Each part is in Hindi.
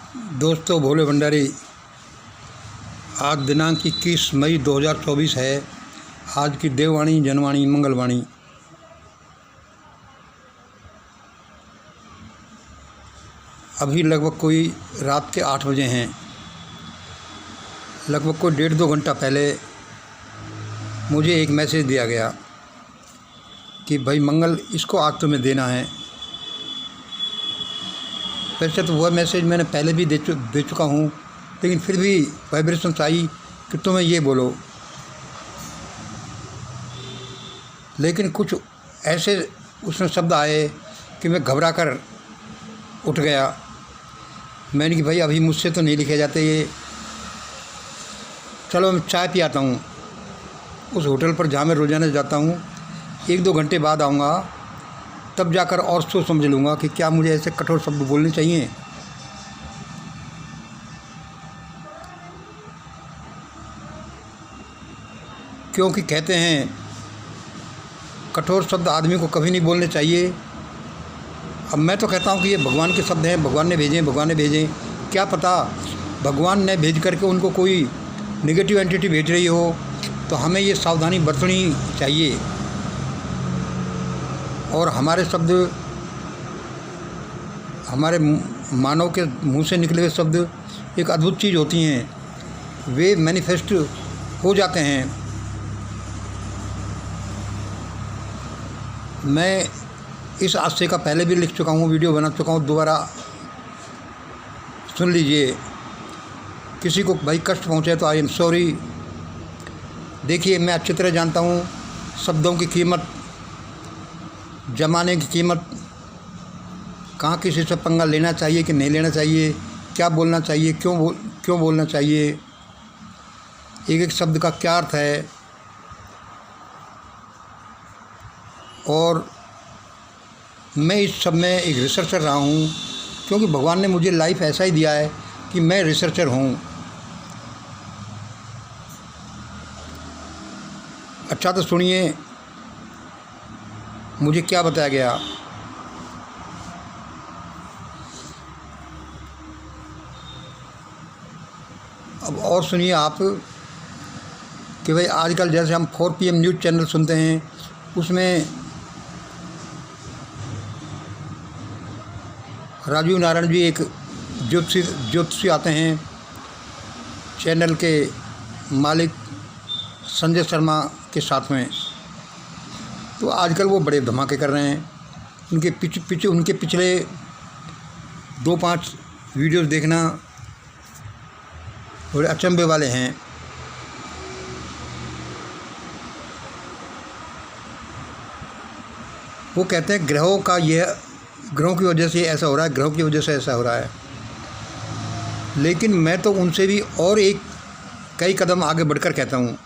दोस्तों, भोले भंडारी, आज दिनांक 21 मई 2024 है। आज की देववाणी, जनवाणी, मंगलवाणी। अभी लगभग कोई रात के 8 बजे हैं। लगभग कोई 1.5-2 घंटा पहले मुझे एक मैसेज दिया गया कि भाई मंगल, इसको आज तुम्हें देना है। वैसे तो वह मैसेज मैंने पहले भी दे चुका हूँ, लेकिन फिर भी वाइब्रेशंस आई कि तुम्हें ये बोलो। लेकिन कुछ ऐसे उसमें शब्द आए कि मैं घबरा कर उठ गया। मैंने कि भाई अभी मुझसे तो नहीं लिखे जाते ये, चलो मैं चाय पी आता हूँ। उस होटल पर जहाँ मैं रोज़ाना जाता हूँ, 1-2 घंटे बाद आऊँगा, तब जाकर और सोच समझ लूँगा कि क्या मुझे ऐसे कठोर शब्द बोलने चाहिए। क्योंकि कहते हैं कठोर शब्द आदमी को कभी नहीं बोलने चाहिए। अब मैं तो कहता हूँ कि ये भगवान के शब्द हैं, भगवान ने भेजें। क्या पता भगवान ने भेज करके उनको कोई नेगेटिव एंटिटी भेज रही हो, तो हमें ये सावधानी बरतनी चाहिए। और हमारे शब्द, हमारे मानव के मुंह से निकले हुए शब्द एक अद्भुत चीज़ होती हैं। वे मैनिफेस्ट हो जाते हैं। मैं इस आशय का पहले भी लिख चुका हूँ, वीडियो बना चुका हूँ, दोबारा सुन लीजिए। किसी को भाई कष्ट पहुँचे तो आई एम सॉरी। देखिए, मैं अच्छी तरह जानता हूँ शब्दों की कीमत, ज़माने की कीमत, कहाँ किसी से पंगा लेना चाहिए कि नहीं लेना चाहिए, क्या बोलना चाहिए, क्यों बोलना चाहिए, एक एक शब्द का क्या अर्थ है। और मैं इस सब में एक रिसर्चर रहा हूँ, क्योंकि भगवान ने मुझे लाइफ ऐसा ही दिया है कि मैं रिसर्चर हूँ। अच्छा तो सुनिए, मुझे क्या बताया गया। अब और सुनिए आप कि भाई आजकल जैसे हम 4 PM न्यूज़ चैनल सुनते हैं, उसमें राजीव नारायण जी एक ज्योतिषी आते हैं। चैनल के मालिक संजय शर्मा के साथ में, तो आजकल वो बड़े धमाके कर रहे हैं। उनके पिछले 2-5 वीडियोस देखना बड़े अचंभे वाले हैं। वो कहते हैं ग्रहों की वजह से ऐसा हो रहा है, ग्रहों की वजह से ऐसा हो रहा है। लेकिन मैं तो उनसे भी और कई कदम आगे बढ़कर कहता हूँ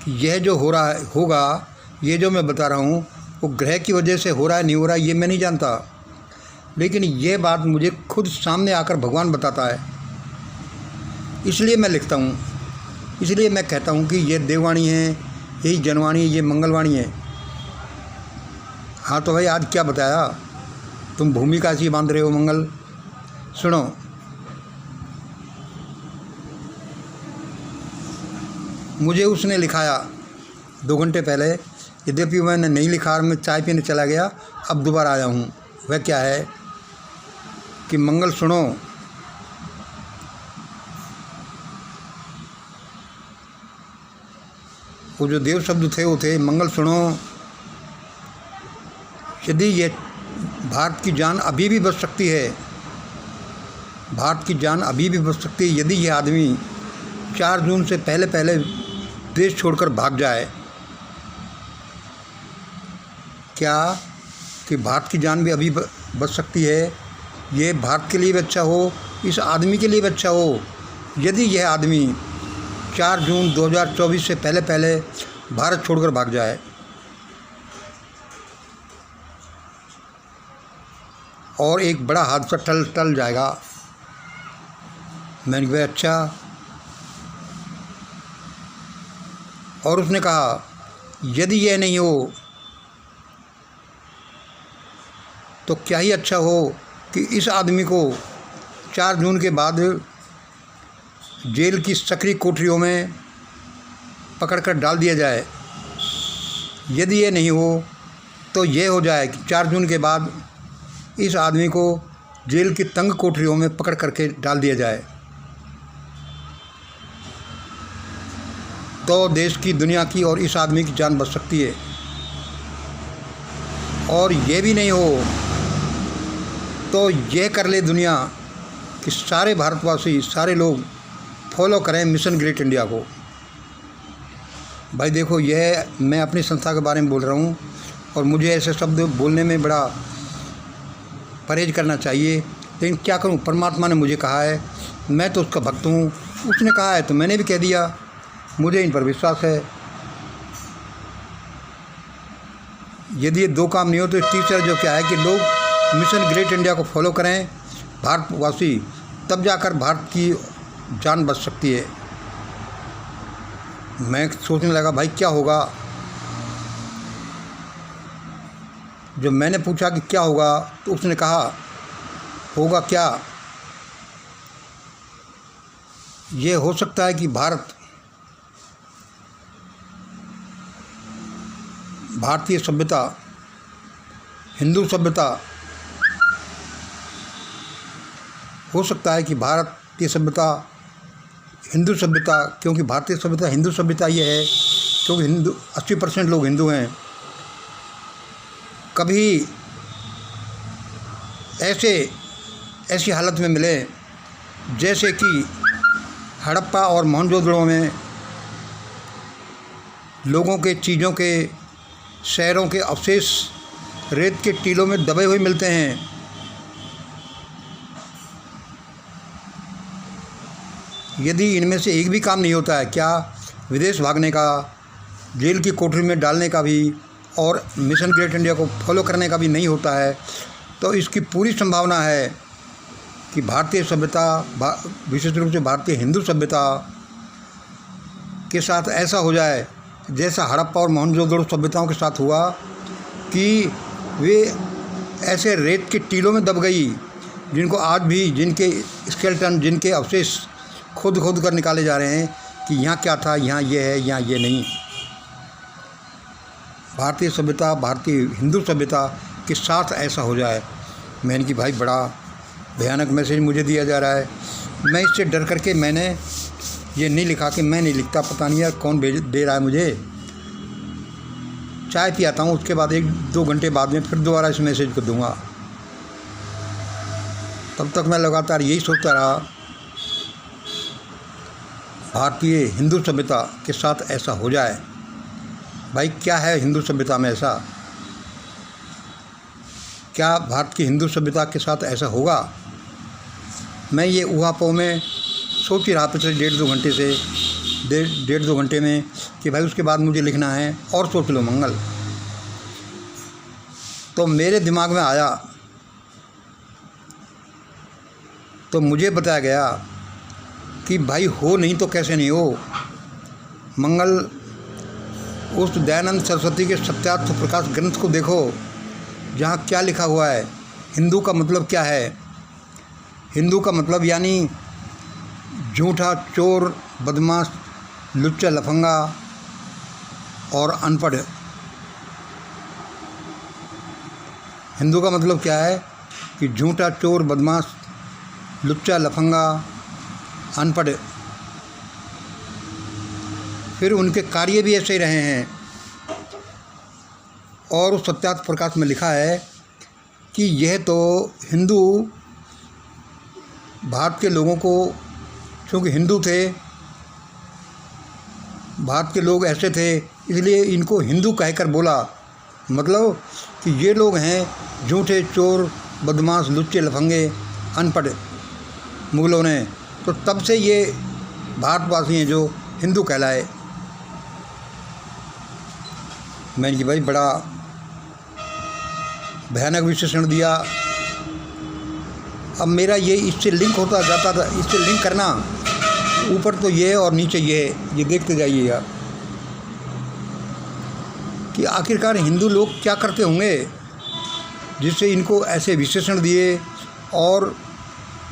कि यह जो हो रहा है होगा, ये जो मैं बता रहा हूँ, वो ग्रह की वजह से हो रहा है नहीं हो रहा है ये मैं नहीं जानता, लेकिन ये बात मुझे खुद सामने आकर भगवान बताता है। इसलिए मैं लिखता हूँ, इसलिए मैं कहता हूँ कि ये देववाणी है, यही जनवाणी है, ये मंगलवाणी है। हाँ तो भाई आज क्या बताया, तुम भूमिका ऐसी बांध रहे हो मंगल। सुनो, मुझे उसने लिखाया 2 घंटे पहले, यद्यपि मैंने नहीं लिखा और मैं चाय पीने चला गया, अब दोबारा आया हूँ। वह क्या है कि मंगल सुनो, वो जो देव शब्द थे वो थे मंगल सुनो। यदि ये भारत की जान अभी भी बच सकती है, भारत की जान अभी भी बच सकती है, यदि यह आदमी 4 जून से पहले देश छोड़कर भाग जाए। क्या कि भारत की जान भी अभी बच सकती है। ये भारत के लिए भी अच्छा हो, इस आदमी के लिए भी अच्छा हो, यदि यह आदमी 4 जून 2024 से पहले भारत छोड़कर भाग जाए। और एक बड़ा हादसा टल जाएगा। मैंने कहा अच्छा। और उसने कहा यदि यह नहीं हो तो क्या ही अच्छा हो कि इस आदमी को 4 जून के बाद जेल की सक्रिय कोठरियों में पकड़कर डाल दिया जाए। यदि ये नहीं हो तो ये हो जाए कि 4 जून के बाद इस आदमी को जेल की तंग कोठरियों में पकड़ करके डाल दिया जाए, तो देश की, दुनिया की और इस आदमी की जान बच सकती है। और ये भी नहीं हो तो ये कर ले दुनिया कि सारे भारतवासी, सारे लोग फॉलो करें मिशन ग्रेट इंडिया को। भाई देखो, यह मैं अपनी संस्था के बारे में बोल रहा हूँ और मुझे ऐसे शब्द बोलने में बड़ा परहेज करना चाहिए, लेकिन क्या करूँ, परमात्मा ने मुझे कहा है, मैं तो उसका भक्त हूँ, उसने कहा है तो मैंने भी कह दिया। मुझे इन पर विश्वास है। यदि ये 2 काम नहीं हो तो तीसरा जो क्या है कि लोग मिशन ग्रेट इंडिया को फॉलो करें, भारतवासी, तब जाकर भारत की जान बच सकती है। मैं सोचने लगा भाई क्या होगा। जब मैंने पूछा कि क्या होगा तो उसने कहा होगा क्या, ये हो सकता है कि भारतीय सभ्यता, हिंदू सभ्यता, हो सकता है कि भारतीय सभ्यता, हिंदू सभ्यता, क्योंकि भारतीय सभ्यता हिंदू सभ्यता ये है क्योंकि 80% लोग हिंदू हैं, कभी ऐसी हालत में मिले जैसे कि हड़प्पा और मोहनजोदड़ो में लोगों के, चीज़ों के, शहरों के अवशेष रेत के टीलों में दबे हुए मिलते हैं। यदि इनमें से एक भी काम नहीं होता है, क्या विदेश भागने का, जेल की कोठरी में डालने का भी और मिशन ग्रेट इंडिया को फॉलो करने का भी नहीं होता है, तो इसकी पूरी संभावना है कि भारतीय सभ्यता, विशेष रूप से भारतीय हिंदू सभ्यता के साथ ऐसा हो जाए जैसा हड़प्पा और मोहनजोदड़ो सभ्यताओं के साथ हुआ कि वे ऐसे रेत के टीलों में दब गई जिनको आज भी, जिनके स्केलेटन, जिनके अवशेष खुद कर निकाले जा रहे हैं कि यहाँ क्या था, यहाँ ये है, यहाँ ये नहीं। भारतीय सभ्यता, भारतीय हिंदू सभ्यता के साथ ऐसा हो जाए। मैंने कि भाई बड़ा भयानक मैसेज मुझे दिया जा रहा है। मैं इससे डर करके मैंने ये नहीं लिखा कि मैं नहीं लिखता, पता नहीं यार कौन दे रहा है मुझे। चाय पियाता हूँ, उसके बाद 1-2 घंटे बाद में फिर दोबारा इस मैसेज को दूँगा। तब तक मैं लगातार यही सोचता रहा, भारतीय हिंदू सभ्यता के साथ ऐसा हो जाए। भाई क्या है हिंदू सभ्यता में ऐसा? क्या भारत की हिंदू सभ्यता के साथ ऐसा होगा? मैं ये ऊहापोह में सोच ही रहा पिछले 1.5-2 घंटे से, 1.5-2 घंटे में कि भाई उसके बाद मुझे लिखना है और सोच लो मंगल। तो मेरे दिमाग में आया, तो मुझे बताया गया कि भाई हो नहीं तो कैसे नहीं हो। मंगल, उस दयानंद सरस्वती के सत्यार्थ प्रकाश ग्रंथ को देखो, जहाँ क्या लिखा हुआ है। हिंदू का मतलब क्या है? हिंदू का मतलब यानी झूठा, चोर, बदमाश, लुच्चा, लफंगा और अनपढ़। हिंदू का मतलब क्या है कि झूठा, चोर, बदमाश, लुच्चा, लफंगा, अनपढ़। फिर उनके कार्य भी ऐसे ही रहे हैं। और उस सत्यार्थ प्रकाश में लिखा है कि यह तो हिंदू भारत के लोगों को, क्योंकि हिंदू थे, भारत के लोग ऐसे थे, इसलिए इनको हिंदू कहकर बोला। मतलब कि ये लोग हैं झूठे, चोर, बदमाश, लुच्चे, लफंगे, अनपढ़ मुगलों ने। तो तब से ये भारतवासी हैं जो हिंदू कहलाए। मैंने कि भाई बड़ा भयानक विशेषण दिया। अब मेरा ये इससे लिंक होता जाता था, इससे लिंक करना, ऊपर तो ये और नीचे ये देखते जाइएगा कि आखिरकार हिंदू लोग क्या करते होंगे जिससे इनको ऐसे विशेषण दिए और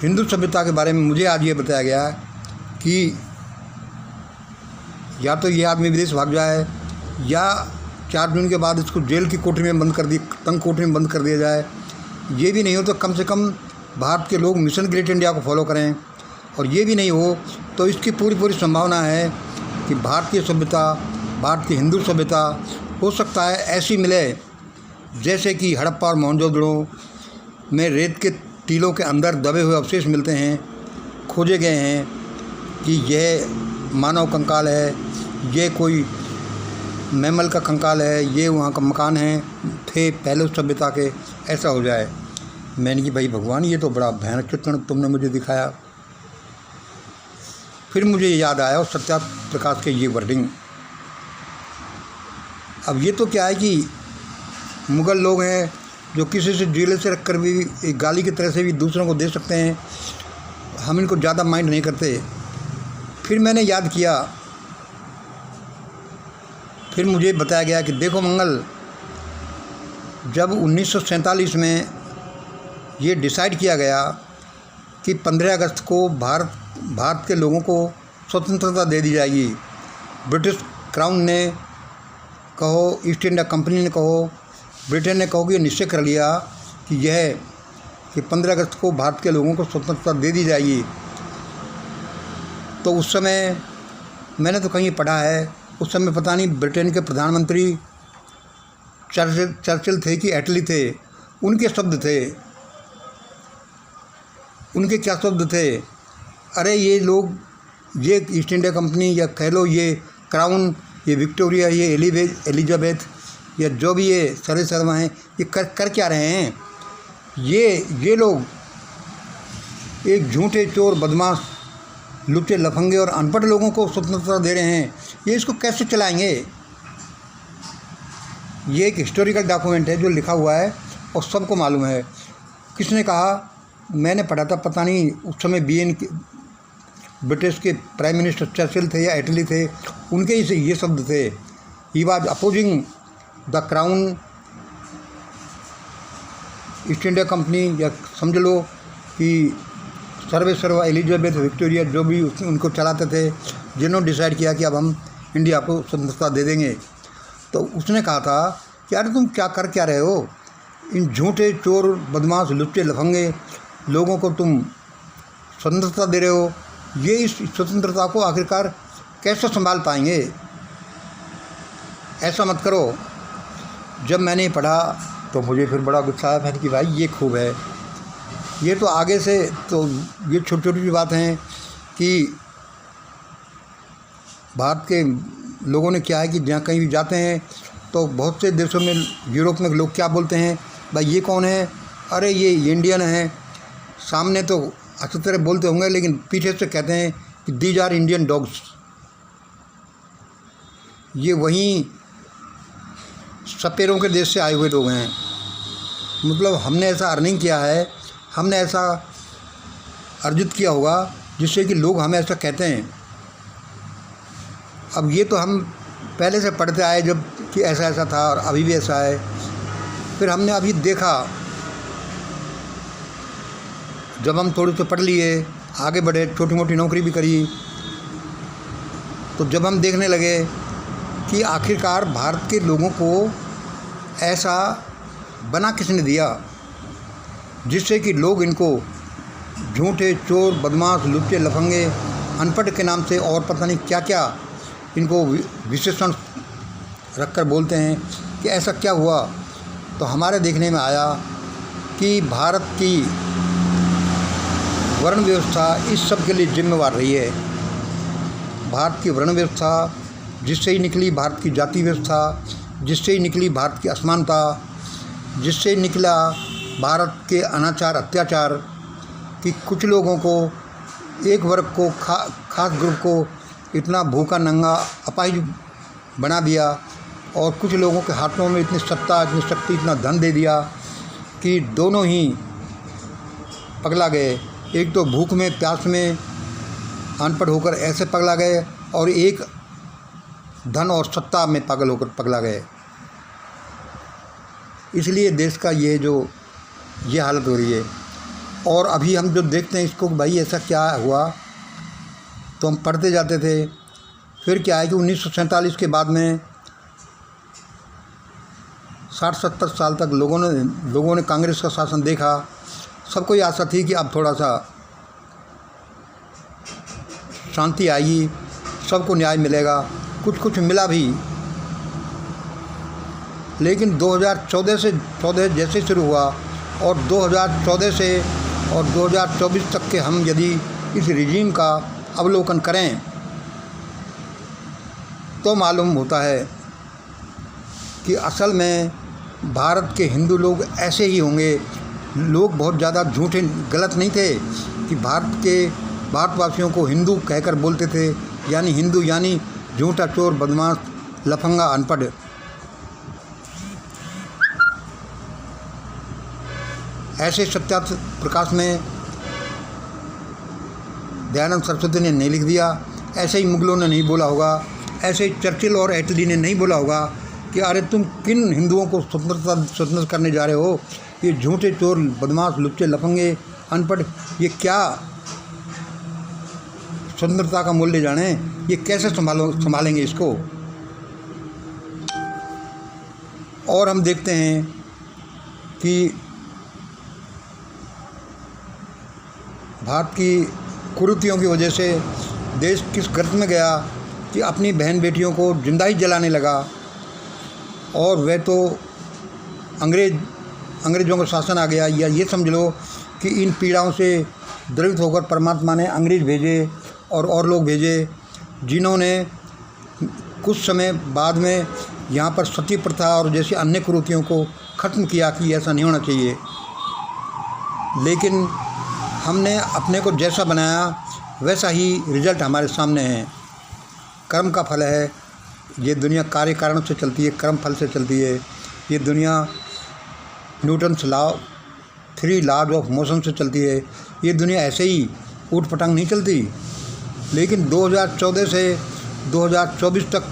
हिंदू सभ्यता के बारे में मुझे आज ये बताया गया कि या तो ये आदमी विदेश भाग जाए या 4 जून के बाद इसको जेल की कोठरी में बंद कर दी, तंग कोठरी में बंद कर दिया जाए। ये भी नहीं हो तो कम से कम भारत के लोग मिशन ग्रेट इंडिया को फॉलो करें, और ये भी नहीं हो तो इसकी पूरी संभावना है कि भारतीय सभ्यता, भारत की हिंदू सभ्यता हो सकता है ऐसी मिले जैसे कि हड़प्पा और मोहनजोदड़ो में रेत के टीलों के अंदर दबे हुए अवशेष मिलते हैं, खोजे गए हैं कि यह मानव कंकाल है, ये कोई मैमल का कंकाल है, ये वहाँ का मकान है थे पहले उस सभ्यता के, ऐसा हो जाए। मैंने कि भाई भगवान, ये तो बड़ा भयानक चित्रण तुमने मुझे दिखाया। फिर मुझे याद आया और सत्या प्रकाश के ये वर्डिंग। अब ये तो क्या है कि मुग़ल लोग हैं जो किसी से जेल से रखकर भी एक गाली की तरह से भी दूसरों को दे सकते हैं, हम इनको ज़्यादा माइंड नहीं करते। फिर मैंने याद किया, फिर मुझे बताया गया कि देखो मंगल, जब 1947 में ये डिसाइड किया गया कि 15 अगस्त को भारत के लोगों को स्वतंत्रता दे दी जाएगी, ब्रिटिश क्राउन ने कहो, ईस्ट इंडिया कंपनी ने कहो, ब्रिटेन ने कहो कि निश्चय कर लिया कि 15 अगस्त को भारत के लोगों को स्वतंत्रता दे दी जाएगी। तो उस समय मैंने तो कहीं पढ़ा है, उस समय पता नहीं ब्रिटेन के प्रधानमंत्री चर्चिल थे कि एटली थे, उनके शब्द थे, उनके क्या शब्द थे, अरे ये लोग, ये ईस्ट इंडिया कंपनी या कह लो ये क्राउन, ये विक्टोरिया, ये एलिजाबेथ या जो भी ये सरे शर्मा हैं, ये कर क्या रहे हैं? ये लोग एक झूठे चोर, बदमाश, लुच्चे लफंगे और अनपढ़ लोगों को स्वतंत्रता दे रहे हैं, ये इसको कैसे चलाएंगे? ये एक हिस्टोरिकल डॉक्यूमेंट है जो लिखा हुआ है और सबको मालूम है। किसने कहा? मैंने पढ़ा था, पता नहीं उस समय ब्रिटिश के प्राइम मिनिस्टर चर्चिल थे या एटली थे, उनके ही से ये शब्द थे, he was opposing the crown, east India company, या समझ लो कि सर्वा एलिजाबेथ, विक्टोरिया, जो भी उनको चलाते थे, जिन्होंने डिसाइड किया कि अब हम इंडिया को स्वतंत्रता दे देंगे। तो उसने कहा था कि यार तुम क्या रहे हो? इन झूठे चोर, बदमाश, लुच्चे लफंगे लोगों को तुम स्वतंत्रता दे रहे हो, ये इस स्वतंत्रता को आखिरकार कैसे संभाल पाएंगे? ऐसा मत करो। जब मैंने पढ़ा तो मुझे फिर बड़ा गुस्सा आया। मैंने कि भाई ये खूब है, ये तो आगे से तो ये छोटी छोटी सी बात हैं कि भारत के लोगों ने क्या है कि जहाँ कहीं भी जाते हैं तो बहुत से देशों में, यूरोप में लोग क्या बोलते हैं, भाई ये कौन है? अरे ये इंडियन है। सामने तो अच्छी तरह बोलते होंगे लेकिन पीछे से कहते हैं कि दीज आर इंडियन डॉग्स। ये वहीं सपेरों के देश से आए हुए लोग हैं। मतलब हमने ऐसा अर्निंग किया है, हमने ऐसा अर्जित किया होगा जिससे कि लोग हमें ऐसा कहते हैं। अब ये तो हम पहले से पढ़ते आए जब कि ऐसा ऐसा था और अभी भी ऐसा है। फिर हमने अभी देखा, जब हम थोड़ी से पढ़ लिए, आगे बढ़े, छोटी मोटी नौकरी भी करी, तो जब हम देखने लगे कि आखिरकार भारत के लोगों को ऐसा बना किसने दिया जिससे कि लोग इनको झूठे चोर, बदमाश, लुच्चे लफंगे, अनपढ़ के नाम से और पता नहीं क्या क्या इनको विशेषण रखकर बोलते हैं कि ऐसा क्या हुआ। तो हमारे देखने में आया कि भारत की वर्ण व्यवस्था इस सब के लिए जिम्मेवार रही है। भारत की वर्ण व्यवस्था, जिससे ही निकली भारत की जाति व्यवस्था, जिससे ही निकली भारत की असमानता, जिससे निकला भारत के अनाचार, अत्याचार, कि कुछ लोगों को, एक वर्ग को, खास ग्रुप को इतना भूखा नंगा अपाहिज बना दिया और कुछ लोगों के हाथों में इतनी सत्ता, इतनी शक्ति, इतना धन दे दिया कि दोनों ही पगला गए। एक तो भूख में, प्यास में, अनपढ़ होकर ऐसे पगला गए और एक धन और सत्ता में पागल होकर पगला गए। इसलिए देश का ये हालत हो रही है। और अभी हम जो देखते हैं इसको कि भाई ऐसा क्या हुआ, तो हम पढ़ते जाते थे। फिर क्या है कि 1947 के बाद में 60-70 साल तक लोगों ने कांग्रेस का शासन देखा। सबको ये आशा थी कि अब थोड़ा सा शांति आएगी, सबको न्याय मिलेगा, कुछ मिला भी। लेकिन 2014 जैसे शुरू हुआ और 2014 से और 2024 तक के हम यदि इस रिजीम का अवलोकन करें तो मालूम होता है कि असल में भारत के हिंदू लोग ऐसे ही होंगे। लोग बहुत ज़्यादा झूठे गलत नहीं थे कि भारतवासियों को हिंदू कहकर बोलते थे, यानी हिंदू यानी झूठा, चोर, बदमाश, लफंगा, अनपढ़। ऐसे सत्यार्थ प्रकाश में दयानंद सरस्वती ने नहीं लिख दिया, ऐसे ही मुगलों ने नहीं बोला होगा, ऐसे ही चर्चिल और एटली ने नहीं बोला होगा कि अरे तुम किन हिंदुओं को स्वतंत्र करने जा रहे हो, ये झूठे, चोर, बदमाश, लुच्चे, लफंगे, अनपढ़, ये क्या स्वतंत्रता का मूल्य जाने, ये कैसे संभालेंगे इसको। और हम देखते हैं कि भारत की कुरीतियों की वजह से देश किस गर्त में गया कि अपनी बहन बेटियों को जिंदा ही जलाने लगा। और वह तो अंग्रेज़ों का शासन आ गया, या ये समझ लो कि इन पीड़ाओं से द्रवित होकर परमात्मा ने अंग्रेज़ भेजे और लोग भेजे, जिन्होंने कुछ समय बाद में यहाँ पर सती प्रथा और जैसी अन्य कुरीतियों को ख़त्म किया कि ऐसा नहीं होना चाहिए। लेकिन हमने अपने को जैसा बनाया वैसा ही रिज़ल्ट हमारे सामने है। कर्म का फल है। ये दुनिया कार्य कारण से चलती है, कर्म फल से चलती है। ये दुनिया Newton's law 3 laws of motion से चलती है। ये दुनिया ऐसे ही ऊट पटांग नहीं चलती। लेकिन 2014 से 2024 तक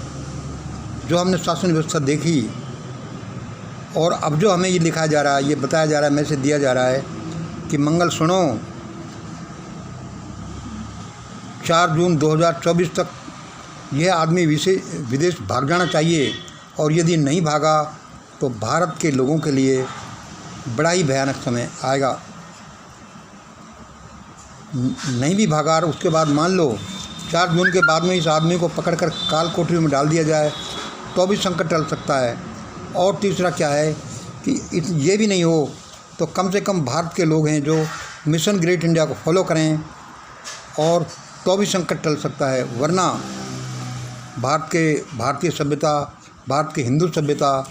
जो हमने शासन व्यवस्था देखी, और अब जो हमें ये लिखाया जा रहा है, ये बताया जा रहा है, मैसेज दिया जा रहा है कि मंगल सुनो, 4 जून 2024 तक यह आदमी विदेश भाग जाना चाहिए, और यदि नहीं भागा तो भारत के लोगों के लिए बड़ा ही भयानक समय आएगा। नहीं भी भागा और उसके बाद मान लो 4 जून के बाद में इस आदमी को पकड़कर काल कोठरी में डाल दिया जाए तो भी संकट टल सकता है। और तीसरा क्या है कि ये भी नहीं हो तो कम से कम भारत के लोग हैं जो मिशन ग्रेट इंडिया को फॉलो करें, और तो भी संकट टल सकता है। वरना भारतीय सभ्यता, भारत की हिंदू सभ्यता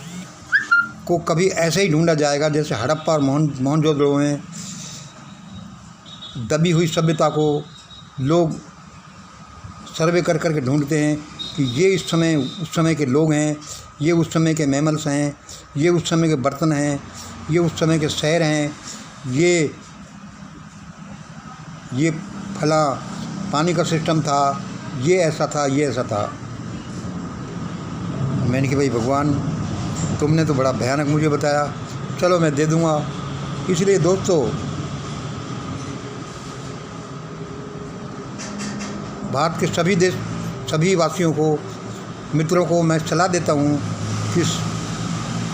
को कभी ऐसे ही ढूंढा जाएगा जैसे हड़प्पा और मोहनजोदड़ो में दबी हुई सभ्यता को लोग सर्वे कर करके ढूंढते हैं कि ये इस समय उस समय के लोग हैं, ये उस समय के मैमल्स हैं, ये उस समय के बर्तन हैं, ये उस समय के शहर हैं, ये फला पानी का सिस्टम था, ये ऐसा था, ये ऐसा था। मैंने कि भाई भगवान, तुमने तो बड़ा भयानक मुझे बताया, चलो मैं दे दूँगा। इसलिए दोस्तों, भारत के सभी वासियों को, मित्रों को मैं सलाह देता हूँ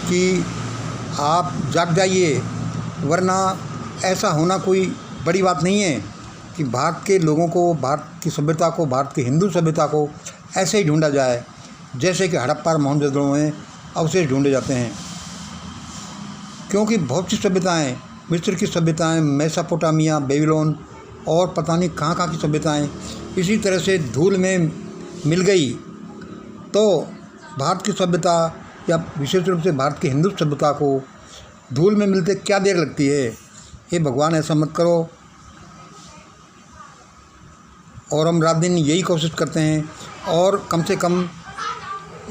कि आप जाग जाइए, वरना ऐसा होना कोई बड़ी बात नहीं है कि भारत के लोगों को, भारत की सभ्यता को, भारत की हिंदू सभ्यता को ऐसे ही ढूंढा जाए जैसे कि हड़प्पा और मोहनजोदड़ो में अवशेष ढूंढे जाते हैं। क्योंकि बहुत सी सभ्यताएँ, मिस्र की सभ्यताएँ, मेसोपोटामिया, बेबीलोन और पता नहीं कहाँ की सभ्यताएँ इसी तरह से धूल में मिल गई, तो भारत की सभ्यता या विशेष रूप से भारत की हिंदू सभ्यता को धूल में मिलते क्या देर लगती है। हे भगवान, ऐसा मत करो। और हम रात दिन यही कोशिश करते हैं, और कम से कम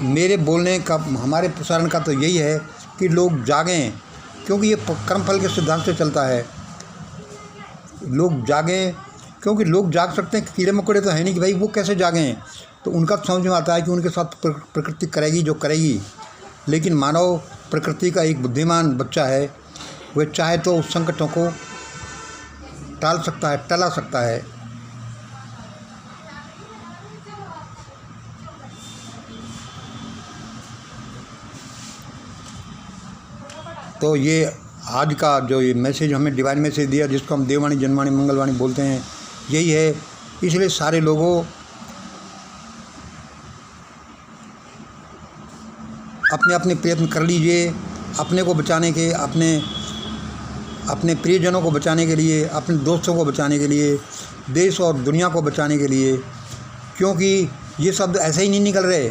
मेरे बोलने का, हमारे प्रसारण का तो यही है कि लोग जागें, क्योंकि ये कर्मफल के सिद्धांत से चलता है। लोग जागें, क्योंकि लोग जाग सकते हैं, कीड़े मकोड़े तो है नहीं कि भाई वो कैसे जागें। तो उनका समझ में आता है कि उनके साथ प्रकृति करेगी जो करेगी। लेकिन मानव प्रकृति का एक बुद्धिमान बच्चा है, वह चाहे तो उस संकटों को टाल सकता है, टला सकता है। तो ये आज का जो ये मैसेज हमें डिवाइन मैसेज दिया, जिसको हम देववाणी, जनवाणी, मंगलवाणी बोलते हैं, यही है। इसलिए सारे लोगों अपने अपने प्रयत्न कर लीजिए अपने को बचाने के, अपने प्रियजनों को बचाने के लिए, अपने दोस्तों को बचाने के लिए, देश और दुनिया को बचाने के लिए, क्योंकि ये शब्द ऐसे ही नहीं निकल रहे।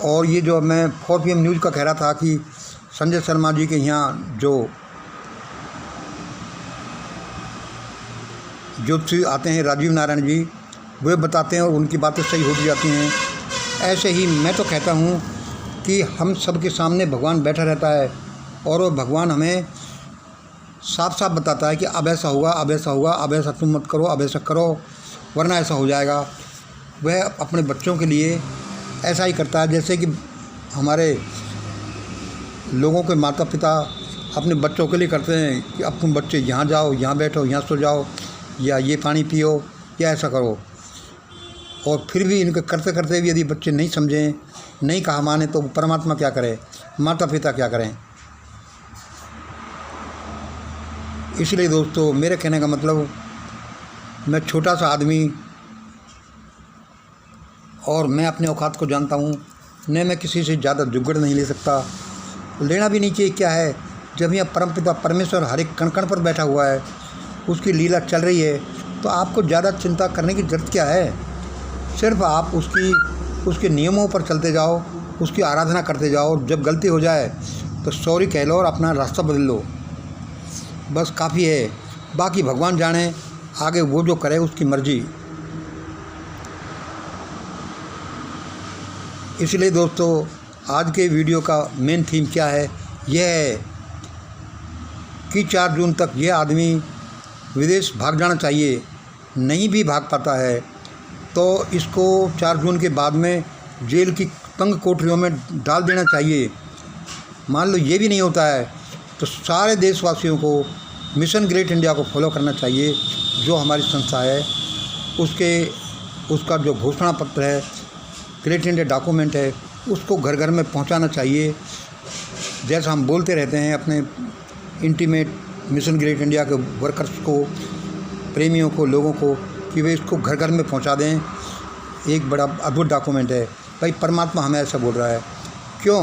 और ये जो मैं 4 PM न्यूज़ का कह रहा था कि संजय शर्मा जी के यहाँ जो ज्योतिषी आते हैं, राजीव नारायण जी, वे बताते हैं और उनकी बातें सही होती जाती हैं। ऐसे ही मैं तो कहता हूँ कि हम सबके सामने भगवान बैठा रहता है और वो भगवान हमें साफ साफ बताता है कि अब ऐसा होगा, अब ऐसा होगा, अब ऐसा तुम मत करो, अब ऐसा करो वरना ऐसा हो जाएगा। वह अपने बच्चों के लिए ऐसा ही करता है, जैसे कि हमारे लोगों के माता पिता अपने बच्चों के लिए करते हैं कि अब तुम बच्चे यहाँ जाओ, यहाँ बैठो, यहाँ सो जाओ, या ये पानी पियो, या ऐसा करो। और फिर भी इनके करते करते भी यदि बच्चे नहीं समझें, नहीं कहा माने, तो परमात्मा क्या करे, माता पिता क्या करें। इसलिए दोस्तों, मेरे कहने का मतलब, मैं छोटा सा आदमी और मैं अपने औकात को जानता हूँ, न मैं किसी से ज़्यादा जुगड़ नहीं ले सकता, लेना भी नहीं चाहिए। क्या है, जब यह परमपिता परमेश्वर हर एक कण कण पर बैठा हुआ है, उसकी लीला चल रही है, तो आपको ज़्यादा चिंता करने की ज़रूरत क्या है। सिर्फ आप उसके नियमों पर चलते जाओ, उसकी आराधना करते जाओ। जब गलती हो जाए तो सॉरी कह लो और अपना रास्ता बदल लो, बस काफ़ी है। बाकी भगवान जाने, आगे वो जो करे उसकी मर्जी। इसलिए दोस्तों, आज के वीडियो का मेन थीम क्या है, यह है कि 4 जून तक यह आदमी विदेश भाग जाना चाहिए। नहीं भी भाग पाता है तो इसको 4 जून के बाद में जेल की तंग कोठरियों में डाल देना चाहिए। मान लो ये भी नहीं होता है तो सारे देशवासियों को मिशन ग्रेट इंडिया को फॉलो करना चाहिए, जो हमारी संस्था है। उसका जो घोषणा पत्र है, ग्रेट इंडिया डॉक्यूमेंट है, उसको घर घर में पहुंचाना चाहिए। जैसा हम बोलते रहते हैं अपने इंटीमेट मिशन ग्रेट इंडिया के वर्कर्स को, प्रेमियों को, लोगों को, कि वे इसको घर घर में पहुंचा दें। एक बड़ा अद्भुत डॉक्यूमेंट है। भाई परमात्मा हमें ऐसा बोल रहा है, क्यों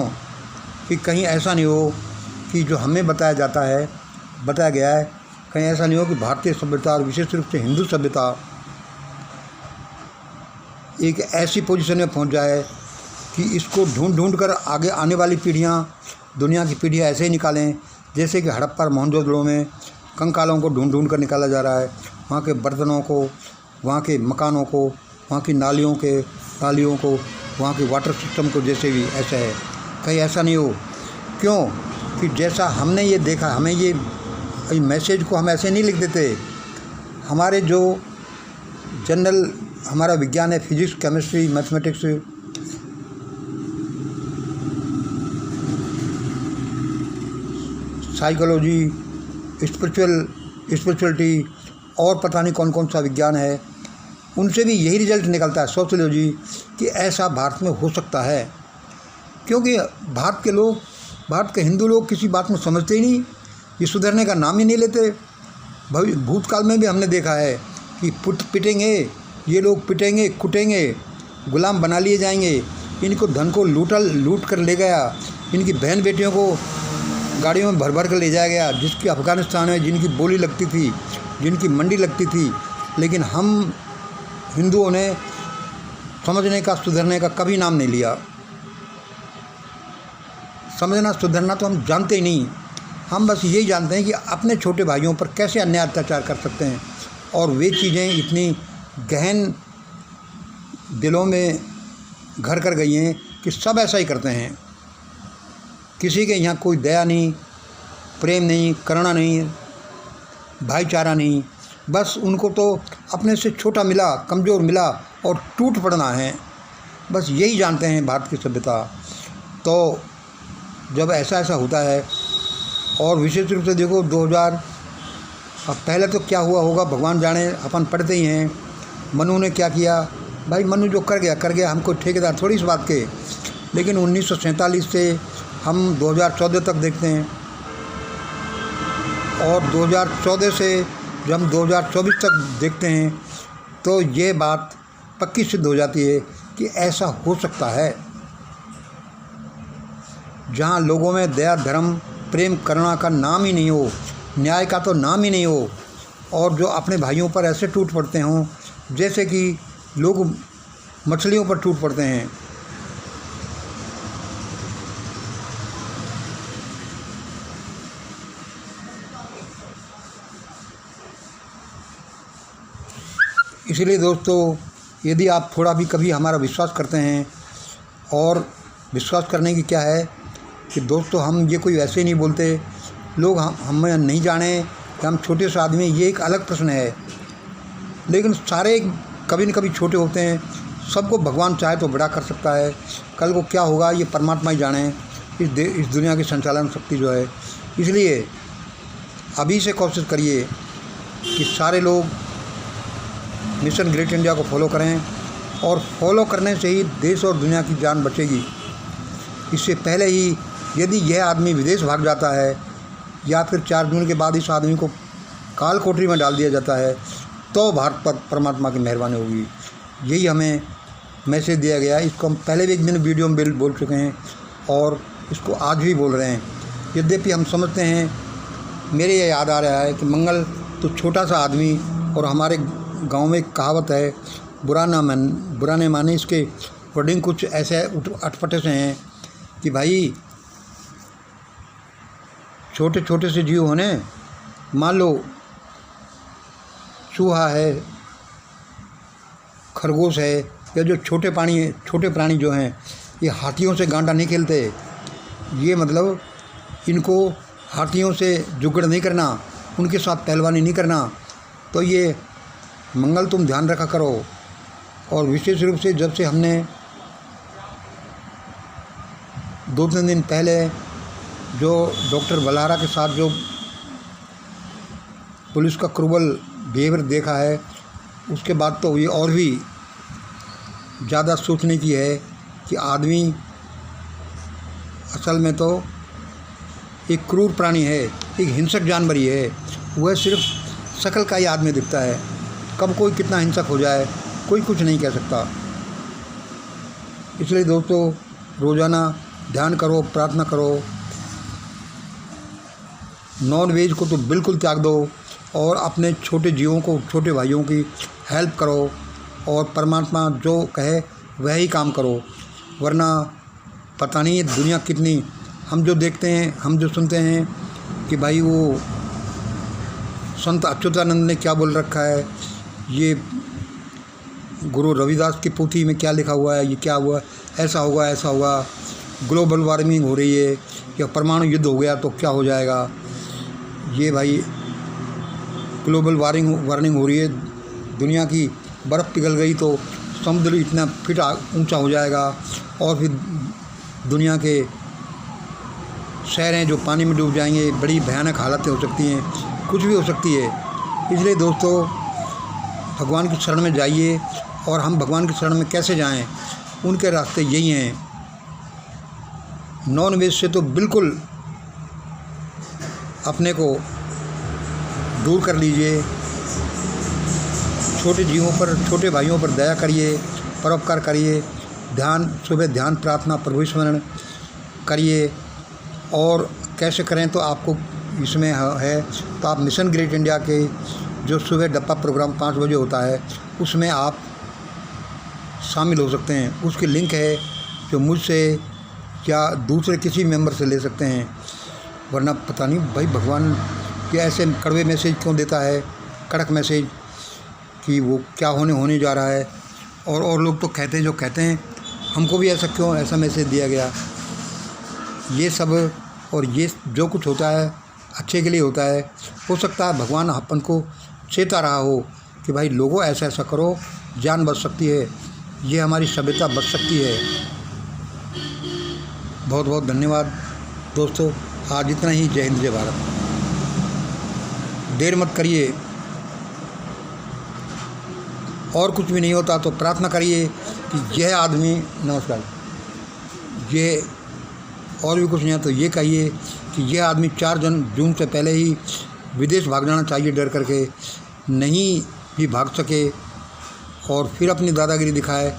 कि कहीं ऐसा नहीं हो कि जो हमें बताया गया है, कहीं ऐसा नहीं हो कि भारतीय सभ्यता और विशेष रूप से हिंदू सभ्यता एक ऐसी पोजीशन में पहुंच जाए कि इसको ढूंढ कर आगे आने वाली पीढ़ियां, दुनिया की पीढ़ियां ऐसे ही निकालें जैसे कि हड़प्पा और मोहनजोदड़ो में कंकालों को ढूंढ कर निकाला जा रहा है। वहाँ के बर्तनों को, वहाँ के मकानों को, वहाँ की नालियों को, वहाँ के वाटर सिस्टम को, जैसे भी ऐसा है। कहीं ऐसा नहीं हो, क्यों कि जैसा हमने ये देखा, हमें ये मैसेज को हम ऐसे नहीं लिख देते। हमारे जो जनरल हमारा विज्ञान है, physics, chemistry, mathematics, psychology, spirituality और पता नहीं कौन कौन सा विज्ञान है, उनसे भी यही रिजल्ट निकलता है, सोशियोलॉजी, कि ऐसा भारत में हो सकता है। क्योंकि भारत के हिंदू लोग किसी बात में समझते ही नहीं, ये सुधरने का नाम ही नहीं लेते। भूतकाल में भी हमने देखा है कि पिटेंगे, ये लोग पिटेंगे, कुटेंगे, गुलाम बना लिए जाएंगे, इनको धन को लूट कर ले गया, इनकी बहन बेटियों को गाड़ियों में भर भर कर ले जाया गया, जिसकी अफ़गानिस्तान में जिनकी बोली लगती थी, जिनकी मंडी लगती थी। लेकिन हम हिंदुओं ने समझने का, सुधरने का कभी नाम नहीं लिया। समझना, सुधरना तो हम जानते ही नहीं। हम बस यही जानते हैं कि अपने छोटे भाइयों पर कैसे अन्याय अत्याचार कर सकते हैं, और वे चीज़ें इतनी गहन दिलों में घर कर गई हैं कि सब ऐसा ही करते हैं। किसी के यहाँ कोई दया नहीं, प्रेम नहीं, करुणा नहीं, भाईचारा नहीं। बस उनको तो अपने से छोटा मिला, कमज़ोर मिला और टूट पड़ना है, बस यही जानते हैं भारत की सभ्यता। तो जब ऐसा होता है, और विशेष रूप से देखो अब पहले तो क्या हुआ होगा भगवान जाने, अपन पढ़ते ही हैं। मनु ने क्या किया भाई, मनु जो कर गया, हमको ठेकेदार थोड़ी इस बात के। लेकिन 1947 से हम 2014 तक देखते हैं, और 2014 से जब हम 2024 तक देखते हैं तो ये बात पक्की सिद्ध हो जाती है कि ऐसा हो सकता है। जहाँ लोगों में दया, धर्म, प्रेम, करुणा का नाम ही नहीं हो, न्याय का तो नाम ही नहीं हो, और जो अपने भाइयों पर ऐसे टूट पड़ते हों जैसे कि लोग मछलियों पर टूट पड़ते हैं। इसलिए दोस्तों, यदि आप थोड़ा भी कभी हमारा विश्वास करते हैं, और विश्वास करने की क्या है कि दोस्तों हम ये कोई वैसे नहीं बोलते, लोग हमें नहीं जाने कि हम छोटे से आदमी, ये एक अलग प्रश्न है। लेकिन सारे कभी न कभी छोटे होते हैं, सबको भगवान चाहे तो बड़ा कर सकता है। कल को क्या होगा ये परमात्मा ही जाने, इस दुनिया की संचालन शक्ति जो है। इसलिए अभी से कोशिश करिए कि सारे लोग मिशन ग्रेट इंडिया को फॉलो करें, और फॉलो करने से ही देश और दुनिया की जान बचेगी। इससे पहले ही यदि यह आदमी विदेश भाग जाता है, या फिर 4 जून के बाद इस आदमी को काल कोठरी में डाल दिया जाता है, तो भारत पर परमात्मा की मेहरबानी होगी। यही हमें मैसेज दिया गया है। इसको हम पहले भी एक दिन वीडियो में बोल चुके हैं, और इसको आज भी बोल रहे हैं। यद्यपि हम समझते हैं, मेरे ये याद आ रहा है कि मंगल तो छोटा सा आदमी, और हमारे गांव में एक कहावत है, बुरा नहीं माने, इसके वर्डिंग कुछ ऐसे अटपटे से हैं कि भाई छोटे छोटे से जीव होने, मान लो चूहा है, खरगोश है, या जो छोटे प्राणी जो हैं, ये हाथियों से गांडा नहीं खेलते। ये मतलब इनको हाथियों से जुगड़ नहीं करना, उनके साथ पहलवानी नहीं करना। तो ये मंगल तुम ध्यान रखा करो। और विशेष रूप से जब से हमने 2-3 दिन पहले जो डॉक्टर बलहारा के साथ जो पुलिस का क्रूवल बिहेवियर देखा है, उसके बाद तो ये और भी ज़्यादा सोचने की है कि आदमी असल में तो एक क्रूर प्राणी है, एक हिंसक जानवर ही है। वह सिर्फ शक्ल का ही आदमी दिखता है। कब कोई कितना हिंसक हो जाए कोई कुछ नहीं कह सकता। इसलिए दोस्तों, रोज़ाना ध्यान करो, प्रार्थना करो, नॉन वेज को तो बिल्कुल त्याग दो, और अपने छोटे जीवों को, छोटे भाइयों की हेल्प करो, और परमात्मा जो कहे वह ही काम करो। वरना पता नहीं ये दुनिया कितनी, हम जो देखते हैं, हम जो सुनते हैं कि भाई वो संत अच्युतानंद ने क्या बोल रखा है, ये गुरु रविदास की पोथी में क्या लिखा हुआ है, ये क्या हुआ, ऐसा होगा, ग्लोबल वार्मिंग हो रही है, या परमाणु युद्ध हो गया तो क्या हो जाएगा। ये भाई ग्लोबल वार्मिंग हो रही है, दुनिया की बर्फ़ पिघल गई तो समुद्र इतना फीट ऊंचा हो जाएगा, और फिर दुनिया के शहरें जो पानी में डूब जाएंगे, बड़ी भयानक हालतें हो सकती हैं, कुछ भी हो सकती है। इसलिए दोस्तों, भगवान की शरण में जाइए। और हम भगवान की शरण में कैसे जाएं, उनके रास्ते यही हैं। नॉन वेज से तो बिल्कुल अपने को दूर कर लीजिए। छोटे जीवों पर, छोटे भाइयों पर दया करिए, परोपकार करिए। सुबह ध्यान, प्रार्थना, प्रभु स्मरण करिए। और कैसे करें तो आपको इसमें है, तो आप मिशन ग्रेट इंडिया के जो सुबह डप्पा प्रोग्राम 5 बजे होता है, उसमें आप शामिल हो सकते हैं। उसकी लिंक है जो मुझसे या दूसरे किसी मेंबर से ले सकते हैं। वरना पता नहीं भाई भगवान ये ऐसे कड़वे मैसेज क्यों देता है, कड़क मैसेज, कि वो क्या होने जा रहा है। और लोग तो कहते हैं, जो कहते हैं, हमको भी ऐसा मैसेज दिया गया। ये सब और ये जो कुछ होता है अच्छे के लिए होता है। हो सकता है भगवान अपन को चेता रहा हो कि भाई लोगों ऐसा करो, जान बच सकती है, ये हमारी सभ्यता बच सकती है। बहुत बहुत धन्यवाद दोस्तों। आज इतना ही। जय हिंद, जय भारत। देर मत करिए। और कुछ भी नहीं होता तो प्रार्थना करिए कि यह आदमी, नमस्कार, ये और भी कुछ नहीं है तो ये कहिए कि यह आदमी 4 जून से पहले ही विदेश भाग जाना चाहिए, डर करके नहीं भी भाग सके और फिर अपनी दादागिरी दिखाए,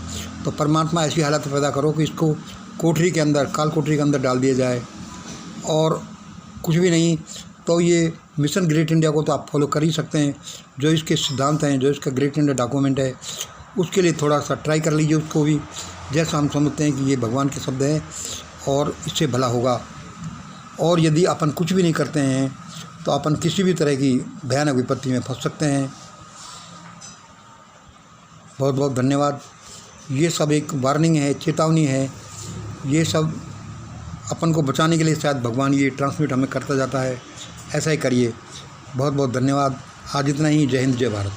तो परमात्मा ऐसी हालत पैदा करो कि इसको कोठरी के अंदर, काल कोठरी के अंदर डाल दिया जाए। और कुछ भी नहीं तो ये मिशन ग्रेट इंडिया को तो आप फॉलो कर ही सकते हैं, जो इसके सिद्धांत हैं, जो इसका ग्रेट इंडिया डॉक्यूमेंट है, उसके लिए थोड़ा सा ट्राई कर लीजिए उसको भी, जैसा हम समझते हैं कि ये भगवान के शब्द हैं और इससे भला होगा। और यदि अपन कुछ भी नहीं करते हैं तो अपन किसी भी तरह की भयानक विपत्ति में फंस सकते हैं। बहुत बहुत धन्यवाद। ये सब एक वार्निंग है, चेतावनी है, ये सब अपन को बचाने के लिए शायद भगवान ये ट्रांसमिट हमें करता जाता है। ऐसा ही करिए। बहुत बहुत धन्यवाद। आज इतना ही। जय हिंद, जय भारत।